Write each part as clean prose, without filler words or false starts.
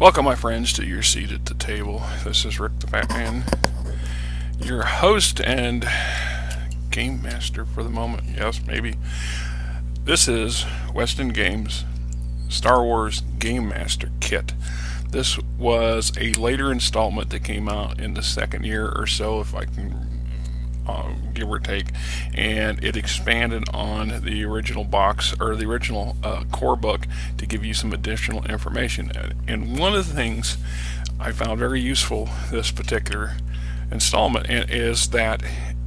Welcome, my friends, to your seat at the table. This is Rick the Batman, your host and game master for the moment. Yes, maybe. This is Weston Games' Star Wars Gamemaster Kit. This was a later installment that came out in the second year or so, if I can give or take, and it expanded on the original box, or the original core book, to give you some additional information. And one of the things I found very useful this particular installment is that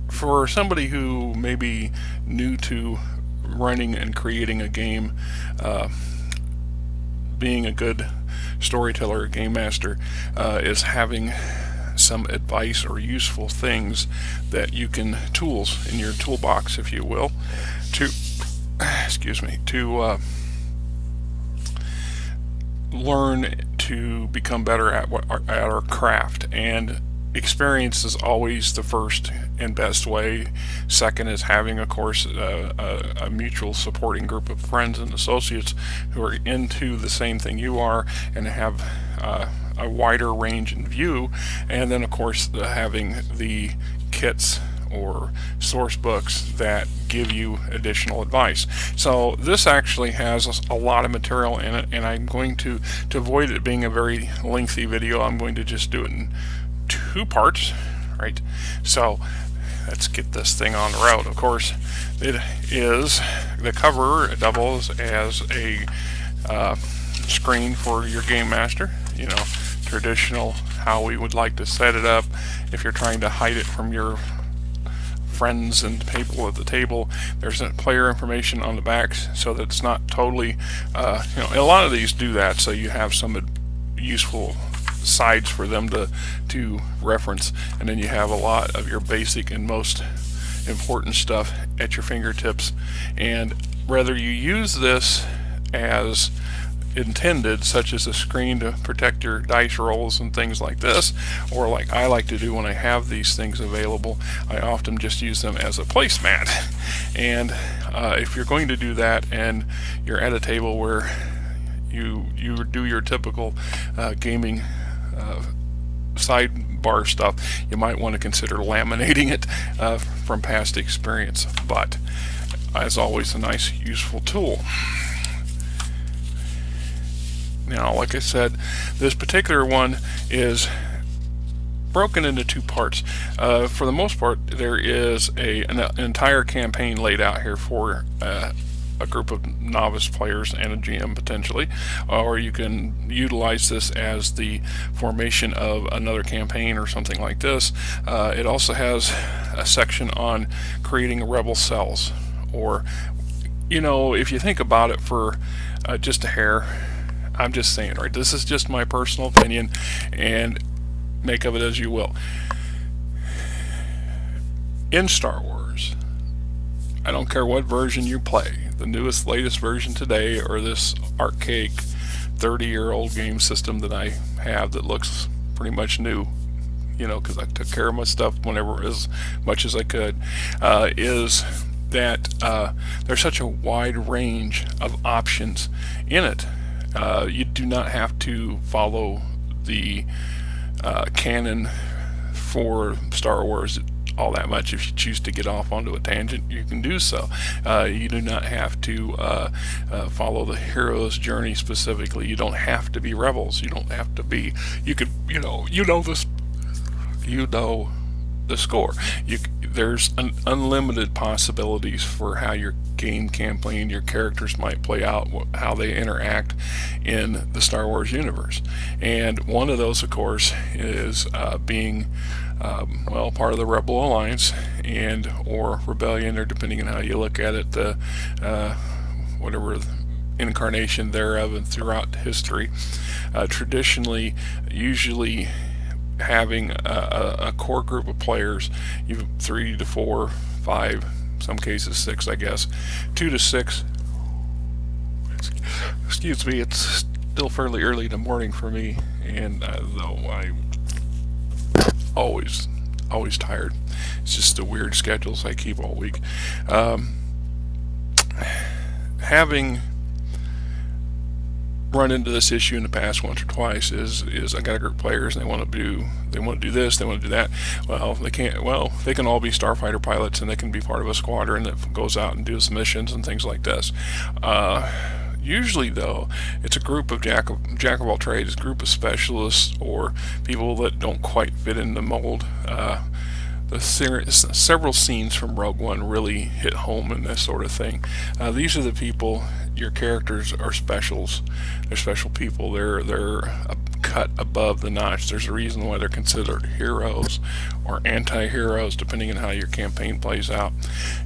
for somebody who may be new to running and creating a game, being a good storyteller, game master, is having some advice or useful things that you can, tools in your toolbox, if you will, to learn to become better at our craft. And experience is always the first and best way. Second is having, of course, a mutual supporting group of friends and associates who are into the same thing you are and have a wider range in view. And then, of course, having the kits or source books that give you additional advice. So this actually has a lot of material in it, and I'm going to avoid it being a very lengthy video, I'm going to just do it in two parts, right? So let's get this thing on the road. Of course, it is, the cover doubles as a screen for your game master, you know, traditional how we would like to set it up. If you're trying to hide it from your friends and people at the table, there's player information on the back so that it's not totally a lot of these do that, so you have some useful sides for them to reference, and then you have a lot of your basic and most important stuff at your fingertips. And whether you use this as intended, such as a screen to protect your dice rolls and things like this, or like I like to do when I have these things available, I often just use them as a placemat. And if you're going to do that and you're at a table where you do your typical gaming sidebar stuff, you might want to consider laminating it from past experience. But as always, a nice useful tool. Now, like I said, this particular one is broken into two parts. For the most part, there is an entire campaign laid out here for a group of novice players and a GM potentially, or you can utilize this as the formation of another campaign or something like this. It also has a section on creating rebel cells, or, you know, if you think about it for just a hair, I'm just saying, right, this is just my personal opinion, and make of it as you will. In Star Wars, I don't care what version you play, the newest, latest version today, or this archaic 30-year-old game system that I have that looks pretty much new, you know, because I took care of my stuff whenever, as much as I could, is that there's such a wide range of options in it. You do not have to follow the canon for Star Wars all that much. If you choose to get off onto a tangent, you can do so. You do not have to follow the hero's journey specifically. You don't have to be rebels. You don't have to be. You could, you know this. You know the score. There's unlimited possibilities for how your game campaign, your characters might play out, how they interact in the Star Wars universe. And one of those, of course, is being part of the Rebel Alliance and or Rebellion, or depending on how you look at it, whatever incarnation thereof, and throughout history. Traditionally, usually having a core group of players, you 3 to 4, 5, some cases 6, I guess, 2 to 6. Excuse me, it's still fairly early in the morning for me, and though I'm always tired. It's just the weird schedules I keep all week. Having run into this issue in the past once or twice. Is I got a group of players and they want to do this, they want to do that. Well, they can't. Well, they can all be starfighter pilots and they can be part of a squadron that goes out and does missions and things like this. Usually, though, it's a group of jack of all trades, a group of specialists or people that don't quite fit in the mold. Several scenes from Rogue One really hit home in this sort of thing. These are the people. Your characters are specials. They're special people. They're cut above the notch. There's a reason why they're considered heroes or anti-heroes, depending on how your campaign plays out.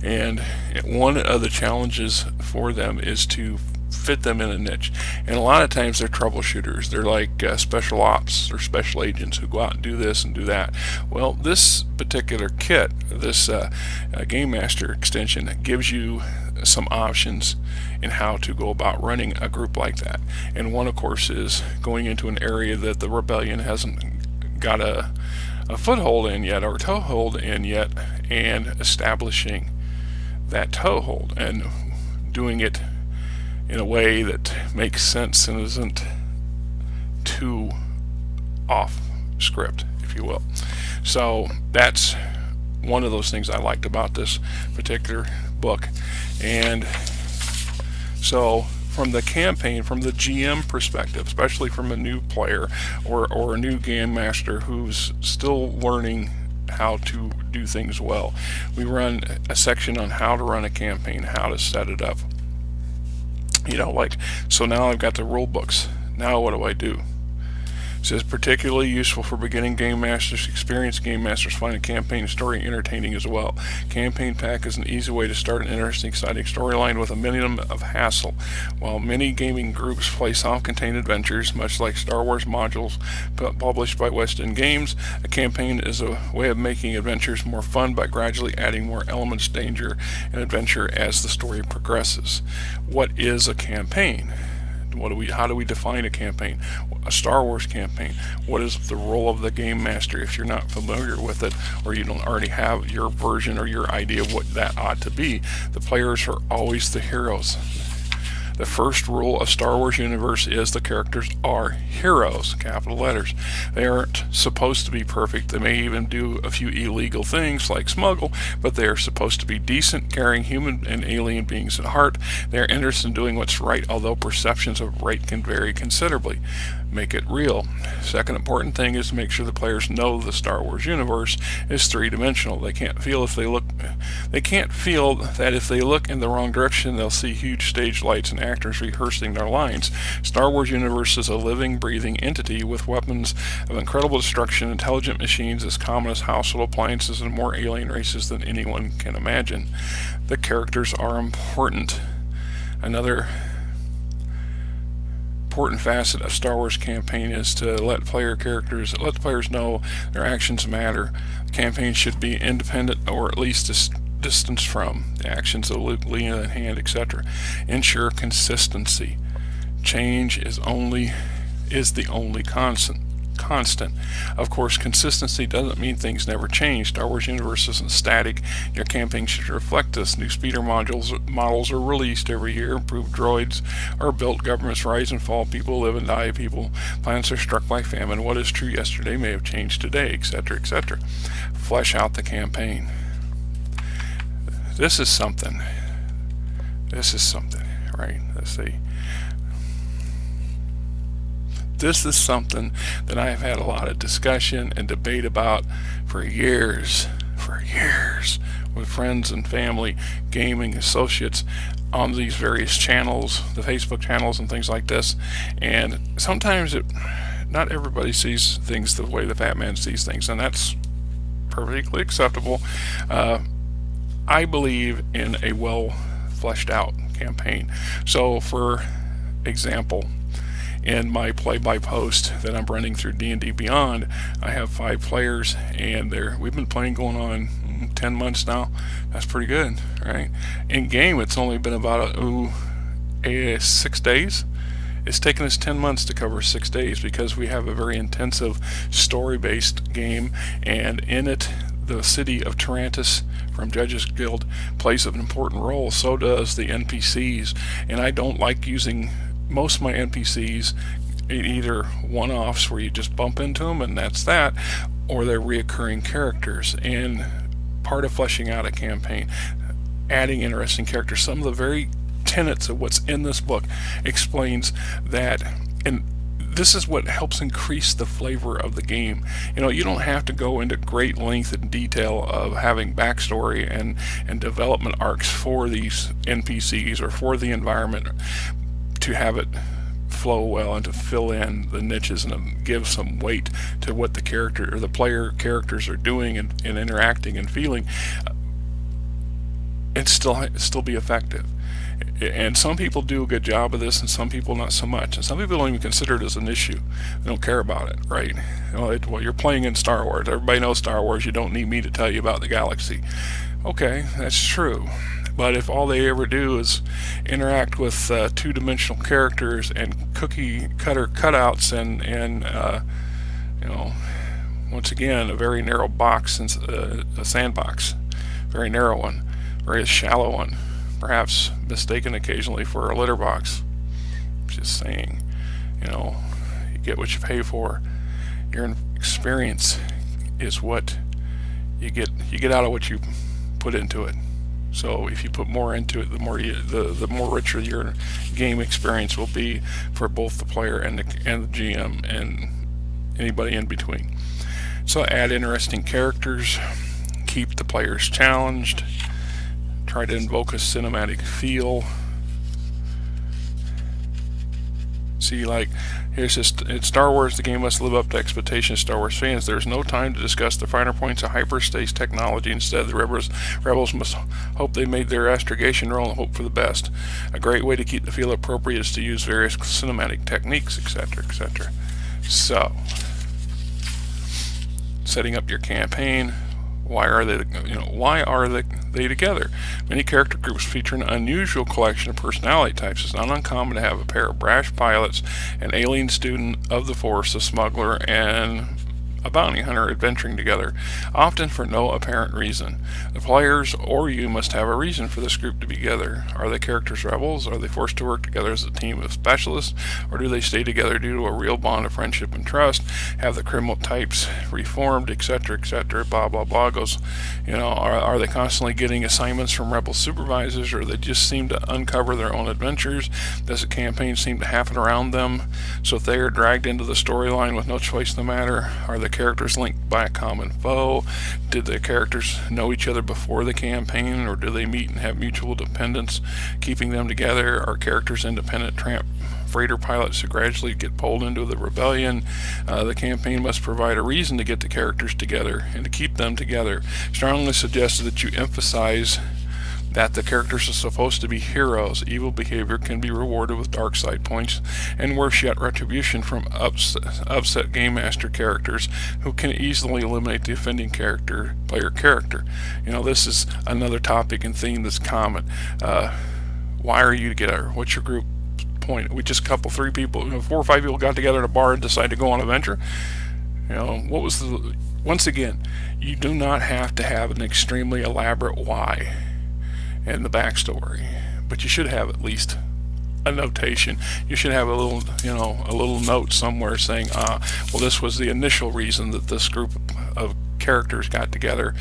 And one of the challenges for them is to fit them in a niche, and a lot of times they're troubleshooters. They're like special ops or special agents who go out and do this and do that. Well, this particular kit, this Gamemaster extension, gives you some options in how to go about running a group like that. And one, of course, is going into an area that the rebellion hasn't got a foothold in yet, or toehold in yet, and establishing that toehold and doing it in a way that makes sense and isn't too off script, if you will. So that's one of those things I liked about this particular book. And so from the campaign, from the GM perspective, especially from a new player or a new game master who's still learning how to do things well, we run a section on how to run a campaign, how to set it up. So now I've got the rule books. Now what do I do? It says particularly useful for beginning game masters. Experienced game masters find a campaign story entertaining as well. Campaign pack is an easy way to start an interesting, exciting storyline with a minimum of hassle. While many gaming groups play self-contained adventures, much like Star Wars modules published by West End Games, a campaign is a way of making adventures more fun by gradually adding more elements, danger, and adventure as the story progresses. What is a campaign? How do we define a campaign? A Star Wars campaign. What is the role of the game master if you're not familiar with it, or you don't already have your version or your idea of what that ought to be? The players are always the heroes. The first rule of Star Wars universe is the characters are heroes, capital letters. They aren't supposed to be perfect. They may even do a few illegal things like smuggle, but they are supposed to be decent, caring human and alien beings at heart. They are interested in doing what's right, although perceptions of right can vary considerably. Make it real. Second important thing is to make sure the players know the Star Wars universe is three-dimensional. They can't feel that if they look in the wrong direction, they'll see huge stage lights and actors rehearsing their lines. Star Wars universe is a living, breathing entity with weapons of incredible destruction, intelligent machines as common as household appliances, and more alien races than anyone can imagine. The characters are important. Another important facet of Star Wars campaign is to let the players know their actions matter. The campaign should be independent, or at least distance from the actions of Luke, Leia, and Han, etc. Ensure consistency. Change is the only constant. Of course, consistency doesn't mean things never change. Star Wars universe isn't static. Your campaign should reflect this. New speeder models are released every year. Improved droids are built. Governments rise and fall. People live and die. Planets are struck by famine. What is true yesterday may have changed today, etc., etc. Flesh out the campaign. This is something, right? Let's see. This is something that I have had a lot of discussion and debate about for years with friends and family, gaming associates on these various channels, the Facebook channels and things like this. And sometimes not everybody sees things the way the Fat Man sees things, and that's perfectly acceptable. I believe in a well fleshed out campaign. So for example, in my play-by-post that I'm running through D&D Beyond, I have 5 players, and we've been playing going on 10 months now. That's pretty good, right? In game, it's only been about 6 days. It's taken us 10 months to cover 6 days because we have a very intensive story-based game, and in it, the city of Tarantus from Judges Guild plays an important role. So does the NPCs, and I don't like using most of my NPCs either one-offs where you just bump into them and that's that, or they're reoccurring characters. And part of fleshing out a campaign, adding interesting characters, some of the very tenets of what's in this book explains that, and this is what helps increase the flavor of the game. You know, you don't have to go into great length and detail of having backstory and development arcs for these NPCs or for the environment to have it flow well and to fill in the niches and to give some weight to what the character or the player characters are doing and interacting and feeling, and still be effective. And some people do a good job of this, and some people not so much. And some people don't even consider it as an issue. They don't care about it, right? Well, you're playing in Star Wars. Everybody knows Star Wars. You don't need me to tell you about the galaxy. Okay, that's true. But if all they ever do is interact with two-dimensional characters and cookie cutter cutouts and once again, a very narrow box, and a sandbox, very narrow one, very shallow one, perhaps mistaken occasionally for a litter box. Just saying, you get what you pay for. Your experience is what you get out of what you put into it. So if you put more into it, the more richer your game experience will be for both the player and the GM and anybody in between. So add interesting characters, keep the players challenged, try to invoke a cinematic feel. See, like, here's just, in Star Wars, the game must live up to expectations of Star Wars fans. There's no time to discuss the finer points of hyperspace technology. Instead, the rebels must hope they made their astrogation roll and hope for the best. A great way to keep the feel appropriate is to use various cinematic techniques, etc., etc. So, setting up your campaign. Why are they together? Many character groups feature an unusual collection of personality types. It's not uncommon to have a pair of brash pilots, an alien student of the Force, a smuggler, and a bounty hunter adventuring together, often for no apparent reason. The players or you must have a reason for this group to be together. Are the characters rebels? Are they forced to work together as a team of specialists? Or do they stay together due to a real bond of friendship and trust? Have the criminal types reformed, etc., etc., blah, blah, blah goes, are they constantly getting assignments from rebel supervisors, or they just seem to uncover their own adventures? Does the campaign seem to happen around them? So if they are dragged into the storyline with no choice in the matter, are the characters linked by a common foe? Did the characters know each other before the campaign, or do they meet and have mutual dependence keeping them together? Are characters independent tramp freighter pilots who gradually get pulled into the rebellion? The campaign must provide a reason to get the characters together and to keep them together. Strongly suggested that you emphasize that the characters are supposed to be heroes. Evil behavior can be rewarded with dark side points, and worse yet, retribution from upset Gamemaster characters who can easily eliminate the offending player character. This is another topic and theme that's common. Why are you together? What's your group point? We just 4 or 5 people got together at a bar and decided to go on an adventure. Once again, you do not have to have an extremely elaborate why and the backstory, but you should have at least a notation. You should have a little note somewhere saying, this was the initial reason that this group of characters got together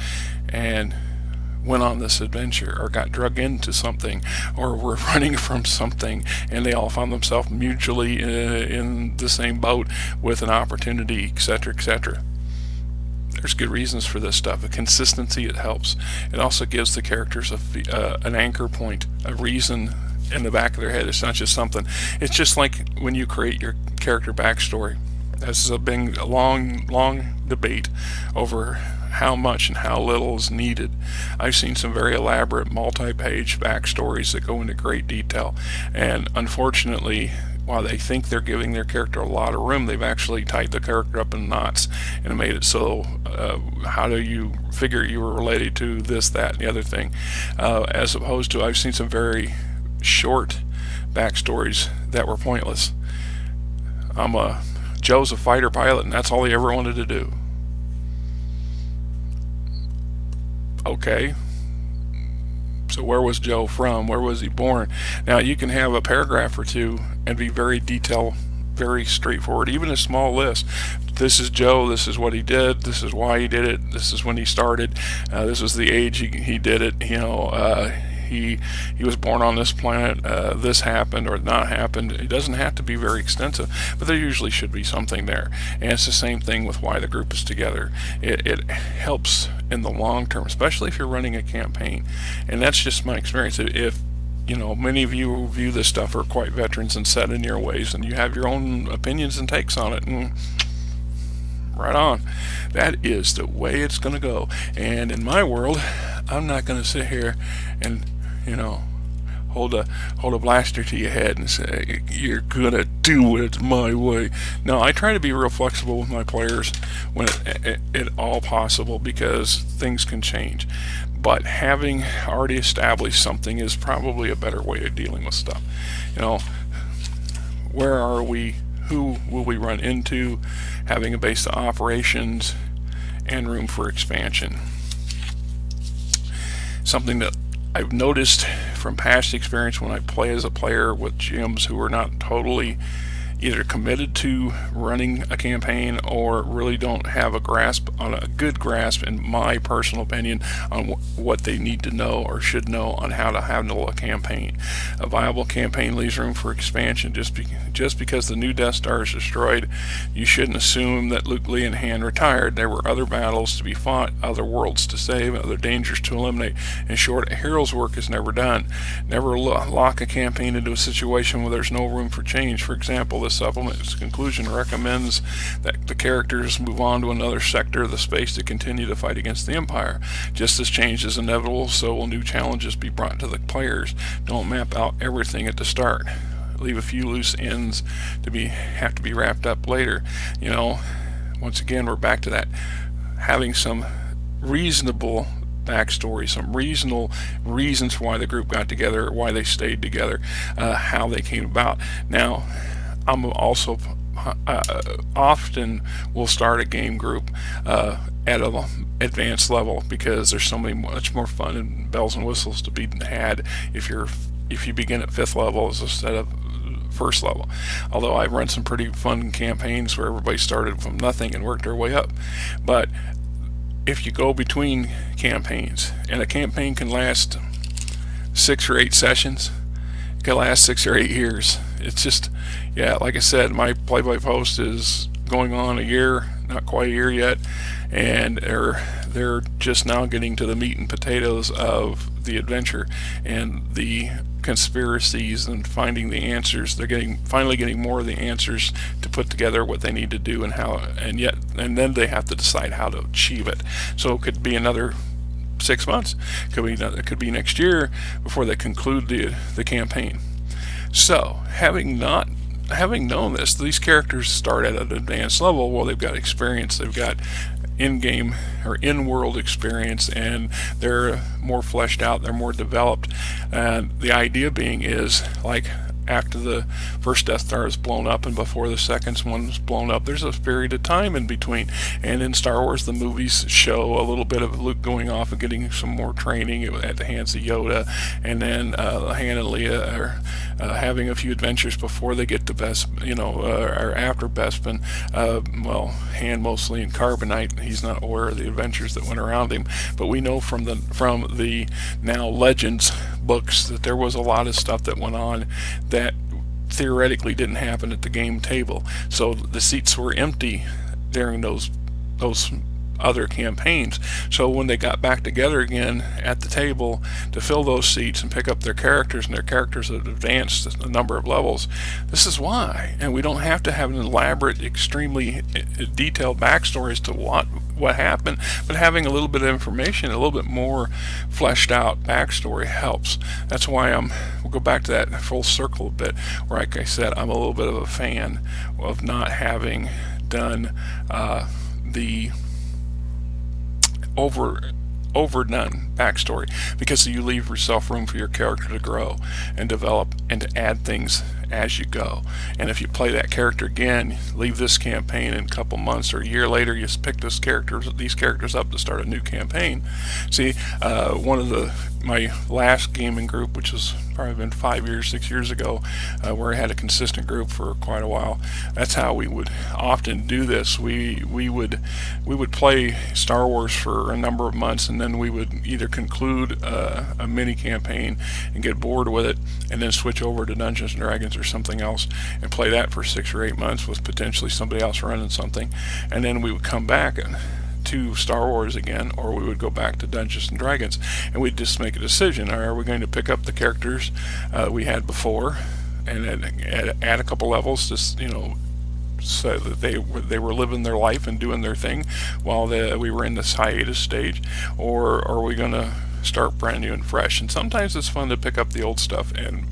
and went on this adventure, or got drug into something, or were running from something, and they all found themselves mutually in the same boat with an opportunity, etc., etc. There's good reasons for this stuff. The consistency, it helps. It also gives the characters an anchor point, a reason in the back of their head. It's not just something. It's just like when you create your character backstory. This has been a long debate over how much and how little is needed. I've seen some very elaborate multi-page backstories that go into great detail, and unfortunately, while they think they're giving their character a lot of room, they've actually tied the character up in knots and made it so how do you figure you were related to this, that, and the other thing, as opposed to, I've seen some very short backstories that were pointless. Joe's a fighter pilot, and that's all he ever wanted to do. So where was Joe from? Where was he born? Now you can have a paragraph or two and be very detailed, very straightforward, even a small list. This is Joe, this is what he did, this is why he did it, this is when he started, this was the age he did it, he was born on this planet, this happened or not happened. It doesn't have to be very extensive, but there usually should be something there. And it's the same thing with why the group is together. It helps in the long term, especially if you're running a campaign. And that's just my experience. If many of you who view this stuff are quite veterans and set in your ways, and you have your own opinions and takes on it, and right on. That is the way it's going to go. And in my world, I'm not going to sit here and hold a blaster to your head and say you're gonna do it my way. No, I try to be real flexible with my players when it all possible, because things can change. But having already established something is probably a better way of dealing with stuff. Where are we? Who will we run into? Having a base of operations and room for expansion. Something that I've noticed from past experience when I play as a player with GMs who are not totally either committed to running a campaign or really don't have a good grasp, in my personal opinion, on what they need to know or should know on how to handle a campaign. A viable campaign leaves room for expansion. Just because the new Death Star is destroyed, you shouldn't assume that Luke, Leia, and Han retired. There were other battles to be fought, other worlds to save, other dangers to eliminate. In short, a hero's work is never done. Never lock a campaign into a situation where there's no room for change. For example, the supplement's conclusion recommends that the characters move on to another sector of the space to continue to fight against the Empire. Just as change is inevitable, so will new challenges be brought to the players. Don't map out everything at the start. Leave a few loose ends have to be wrapped up later. Once again, we're back to that. Having some reasonable backstory, some reasonable reasons why the group got together, why they stayed together, how they came about. Now, I'm also often will start a game group at an advanced level, because there's so much more fun and bells and whistles to be had if you begin at 5th level instead of 1st level. Although I've run some pretty fun campaigns where everybody started from nothing and worked their way up. But if you go between campaigns, and a campaign can last 6 or 8 sessions, it can last 6 or 8 years. It's just, like I said, my play-by-post is going on a year, not quite a year yet, and they're just now getting to the meat and potatoes of the adventure and the conspiracies and finding the answers. They're finally getting more of the answers to put together what they need to do and how, and then they have to decide how to achieve it. So it could be another 6 months, it could be next year before they conclude the campaign. So having known this, these characters start at an advanced level. Well, they've got experience, they've got in-game or in-world experience, and they're more fleshed out, they're more developed. And the idea being is, like, after the first Death Star is blown up and before the second one's blown up, there's a period of time in between. And in Star Wars, the movies show a little bit of Luke going off and getting some more training at the hands of Yoda, and then Han and Leia are having a few adventures before they get to Bespin, or after Bespin. Han mostly in Carbonite. He's not aware of the adventures that went around him, but we know from the now Legends books that there was a lot of stuff that went on that theoretically didn't happen at the game table. So the seats were empty during those other campaigns. So when they got back together again at the table to fill those seats and pick up their characters, and their characters had advanced a number of levels, this is why. And we don't have to have an elaborate, extremely detailed backstory as to what happened, but having a little bit of information, a little bit more fleshed out backstory helps. That's why we'll go back to that full circle a bit, where, like I said, I'm a little bit of a fan of not having done the overdone backstory, because you leave yourself room for your character to grow and develop and to add things as you go. And if you play that character again, leave this campaign in a couple months or a year later, you pick these characters up to start a new campaign. See, one of my last gaming group, which was probably been 5 years, 6 years ago, where I had a consistent group for quite a while. That's how we would often do this. We would play Star Wars for a number of months, and then we would either conclude a mini campaign and get bored with it, and then switch over to Dungeons and Dragons or something else and play that for 6 or 8 months with potentially somebody else running something, and then we would come back to Star Wars again, or we would go back to Dungeons and Dragons, and we'd just make a decision: are we going to pick up the characters we had before and add a couple levels, just so that they were living their life and doing their thing while we were in this hiatus stage, or are we going to start brand new and fresh? And sometimes it's fun to pick up the old stuff and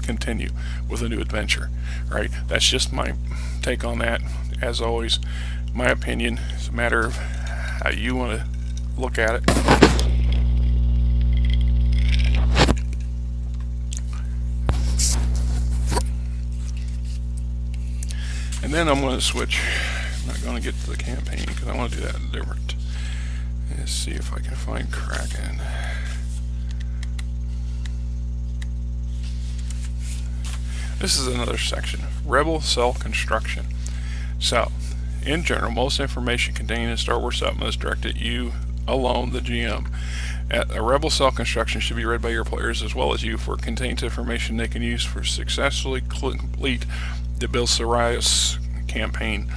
continue with a new adventure, right? That's just my take on that. As always, my opinion. It's a matter of how you want to look at it. And then I'm going to switch. I'm not going to get to the campaign because I want to do that different. Let's see if I can find Kraken. This is another section, Rebel Cell Construction. So, in general, most information contained in Star Wars Supplement is directed at you alone, the GM. A Rebel Cell Construction should be read by your players as well as you, for it contains information they can use for successfully complete the Bissillirus campaign.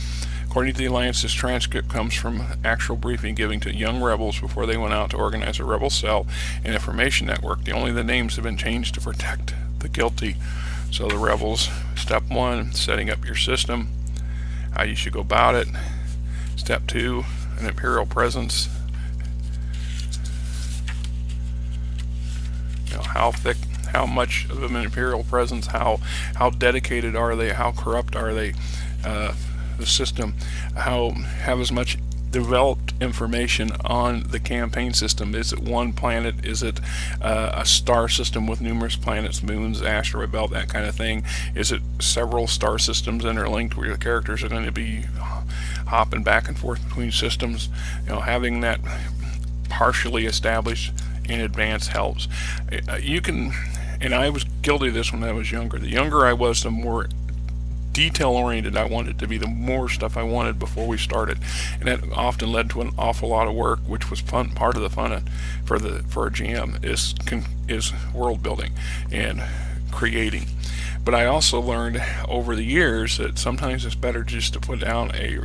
According to the Alliance, this transcript comes from actual briefing given to young rebels before they went out to organize a rebel cell and information network. Only the names have been changed to protect the guilty. So the rebels, step 1, setting up your system, how you should go about it. Step 2, an Imperial presence. How thick, how much of an Imperial presence, how dedicated are they, how corrupt are they, the system, have as much developed information on the campaign system. Is it one planet? Is it a star system with numerous planets, moons, asteroid belt, that kind of thing? Is it several star systems interlinked where the characters are going to be hopping back and forth between systems? Having that partially established in advance helps. You can, and I was guilty of this when I was younger. The younger I was, the more detail-oriented I wanted to be, the more stuff I wanted before we started, and that often led to an awful lot of work, which was fun. Part of the fun for a GM is world building and creating. But I also learned over the years that sometimes it's better just to put down a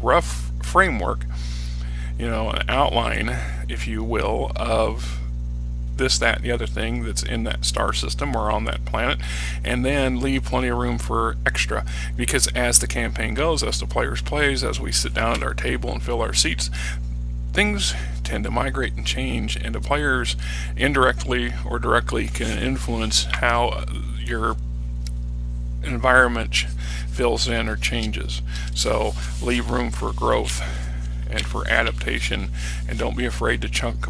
rough framework, an outline, if you will, of this, that, and the other thing that's in that star system or on that planet, and then leave plenty of room for extra, because as the campaign goes, as the players plays, as we sit down at our table and fill our seats, things tend to migrate and change, and the players indirectly or directly can influence how your environment fills in or changes. So leave room for growth and for adaptation, and don't be afraid to chunk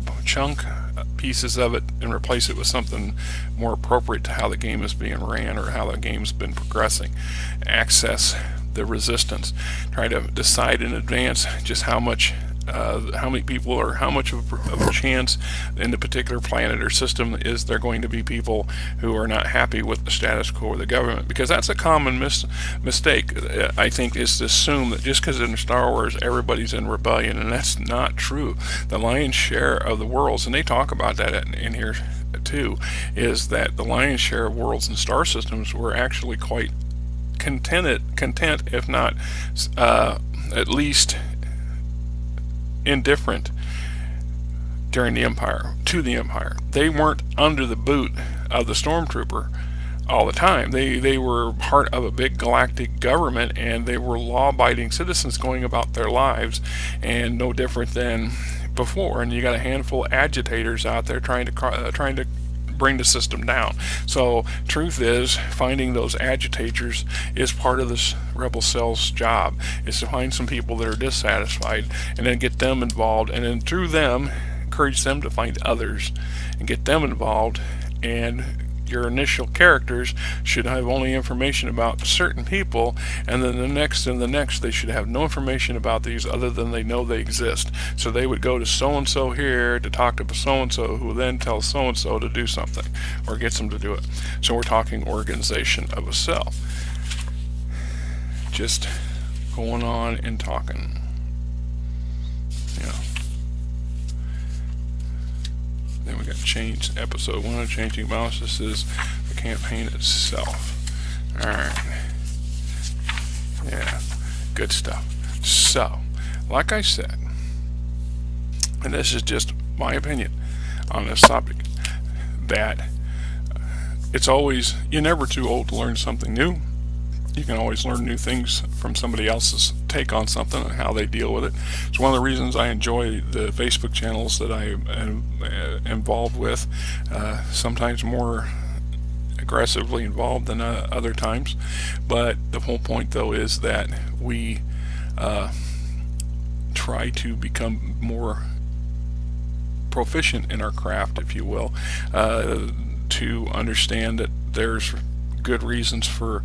pieces of it and replace it with something more appropriate to how the game is being ran or how the game's been progressing. Access the resistance. Try to decide in advance just how many people or how much of a chance in the particular planet or system is there going to be people who are not happy with the status quo of the government, because that's a common mistake, I think, is to assume that just because in Star Wars everybody's in rebellion, and that's not true. The lion's share of the worlds, and they talk about that in here too, is that the lion's share of worlds and star systems were actually quite content, if not at least indifferent during the Empire, to the Empire. They weren't under the boot of the stormtrooper all the time. They were part of a big galactic government, and they were law-abiding citizens going about their lives, and no different than before. And you got a handful of agitators out there trying to bring the system down. So truth is, finding those agitators is part of this rebel cell's job, is to find some people that are dissatisfied and then get them involved, and then through them encourage them to find others and get them involved. And your initial characters should have only information about certain people, and then the next and the next they should have no information about these other than they know they exist. So they would go to so-and-so here to talk to so-and-so, who then tells so-and-so to do something or gets them to do it. So we're talking organization of a cell. Just going on and talking. Yeah. Then we got changed episode 1 of Changing Mouse. This is the campaign itself. Alright. Yeah, good stuff. So, like I said, and this is just my opinion on this subject, that it's always, you're never too old to learn something new. You can always learn new things from somebody else's take on something and how they deal with it. It's one of the reasons I enjoy the Facebook channels that I am involved with, sometimes more aggressively involved than other times. But the whole point, though, is that we try to become more proficient in our craft, if you will, to understand that there's good reasons for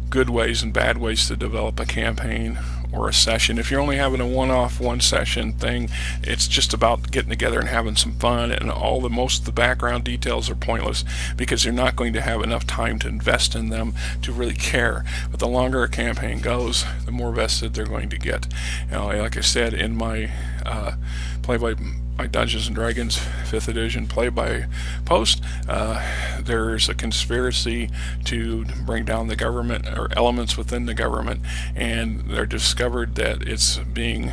good ways and bad ways to develop a campaign or a session. If you're only having a one-off, one-session thing, it's just about getting together and having some fun, and most of the background details are pointless because you're not going to have enough time to invest in them to really care. But the longer a campaign goes, the more vested they're going to get. Like I said, in my my Dungeons and Dragons 5th edition play-by post, there's a conspiracy to bring down the government or elements within the government, and they're discovered that it's being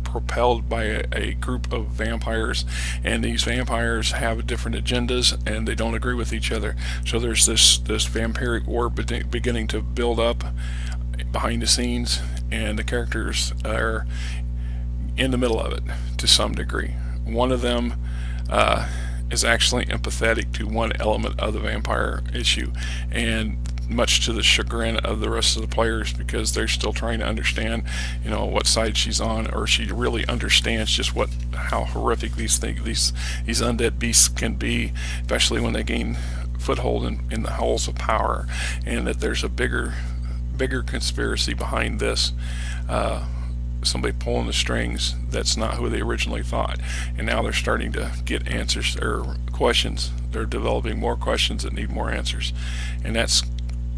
propelled by a group of vampires, and these vampires have different agendas and they don't agree with each other. So there's this vampiric war beginning to build up behind the scenes, and the characters are in the middle of it to some degree. One of them is actually empathetic to one element of the vampire issue, and much to the chagrin of the rest of the players, because they're still trying to understand, what side she's on, or she really understands just how horrific these undead beasts can be, especially when they gain foothold in the halls of power, and that there's a bigger conspiracy behind this. Somebody pulling the strings that's not who they originally thought, and now they're starting to get answers or questions. They're developing more questions that need more answers, and that's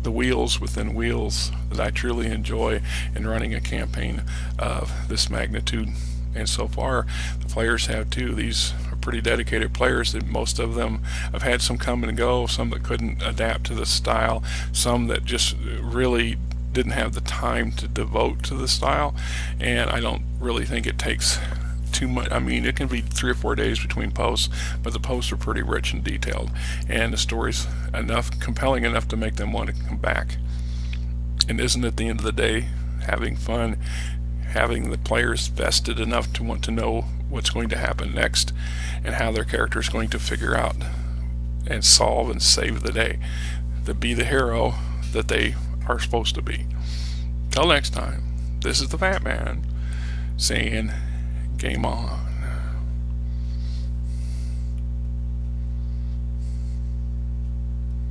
the wheels within wheels that I truly enjoy in running a campaign of this magnitude. And so far the players have too. These are pretty dedicated players, that most of them have had some come and go, some that couldn't adapt to the style, some that just really didn't have the time to devote to the style. And I don't really think it takes too much. I mean, it can be 3 or 4 days between posts, but the posts are pretty rich and detailed, and the story's compelling enough to make them want to come back. And isn't, at the end of the day, having fun, having the players vested enough to want to know what's going to happen next and how their character is going to figure out and solve and save the day, to be the hero that they are supposed to be. Till next time, this is the Fat Man saying, game on.